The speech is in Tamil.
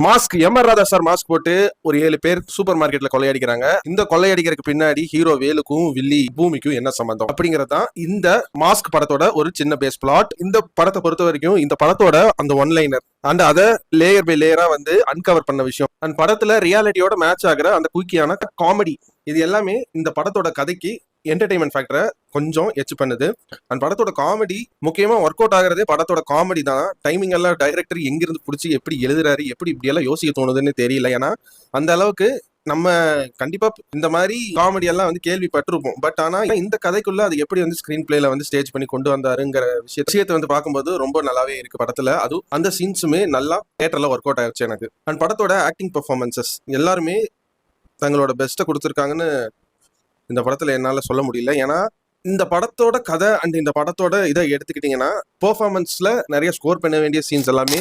Mask MR. Radha sir mask போட்டு ஒரு 7 பேர் சூப்பர் மார்க்கெட்ல கொள்ளையடிக்கிறாங்க. இந்த கொள்ளையடிக்கிறதுக்கு பின்னாடி ஹீரோ வேலுக்கும் வில்லி பூமிக்கும் என்ன சம்பந்தம் அப்படிங்கறதான் இந்த மாஸ்க் படத்தோட ஒரு சின்ன பேஸ் பிளாட். இந்த படத்தை பொறுத்த வரைக்கும் இந்த படத்தோட அந்த ஒன்லைனர் அண்ட் அதை லேயர் பை லேயரா வந்து அன்கவர் பண்ண விஷயம் அண்ட் படத்துல ரியாலிட்டியோட மேட்ச் ஆகிற அந்த குயிக்கியான காமெடி, இது எல்லாமே இந்த படத்தோட கதைக்கு என்டர்டைன்மெண்ட் ஃபேக்டரை கொஞ்சம் எச் பண்ணுது. அண்ட் படத்தோட காமெடி முக்கியமா ஒர்க் அவுட் ஆகுறதே படத்தோட காமெடி தான். டைமிங் எல்லாம் டைரக்டர் எங்கிருந்து பிடிச்சி எப்படி எழுதுறாரு, எப்படி இப்படி எல்லாம் யோசிக்க தோணுதுன்னு தெரியல. ஏன்னா அந்த அளவுக்கு நம்ம கண்டிப்பா இந்த மாதிரி காமெடி எல்லாம் வந்து கேள்விப்பட்டிருப்போம். பட் ஆனா இந்த கதைக்குள்ள அது எப்படி வந்து ஸ்கிரீன் பிளேல வந்து ஸ்டேஜ் பண்ணி கொண்டு வந்தாருங்கிற விஷயத்தை வந்து பார்க்கும்போது ரொம்ப நல்லாவே இருக்கு படத்துல. அதுவும் அந்த சீன்ஸுமே நல்லா தியேட்டர்ல ஒர்க் அவுட் ஆயிடுச்சு எனக்கு. அண்ட் படத்தோட ஆக்டிங் பெர்ஃபார்மன்சஸ் எல்லாருமே தங்களோட பெஸ்ட்டை கொடுத்துருக்காங்கன்னு இந்த படத்துல என்னால சொல்ல முடியல. ஏன்னா இந்த படத்தோட கதை அண்ட் இந்த படத்தோட இதை எடுத்துக்கிட்டீங்கன்னா பெர்ஃபார்மன்ஸ்ல நிறைய ஸ்கோர் பண்ண வேண்டிய சீன்ஸ் எல்லாமே